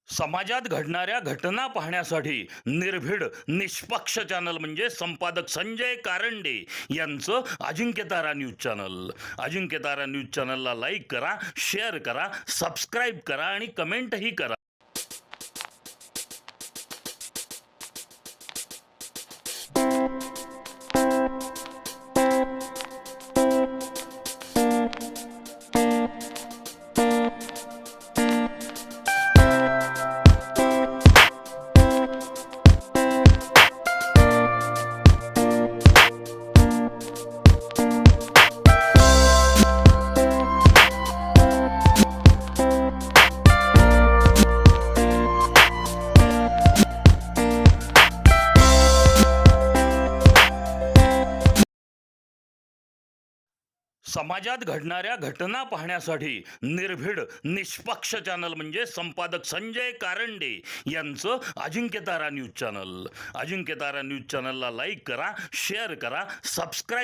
समाजात घडणाऱ्या घटना पाहण्यासाठी निर्भीड निष्पक्ष चॅनल म्हणजे संपादक संजय कारंडे यांचं Ajinkyatara news channel. Ajinkyatara news चॅनलला लाईक करा, शेअर करा, सबस्क्राईब करा आणि कमेंटही करा. समाजात घडणाऱ्या घटना पाहण्यासाठी निर्भीड निष्पक्ष चॅनल म्हणजे संपादक संजय कारंडे यांचं Ajinkyatara news channel. Ajinkyatara news चॅनलला लाईक करा, शेअर करा, सबस्क्राईब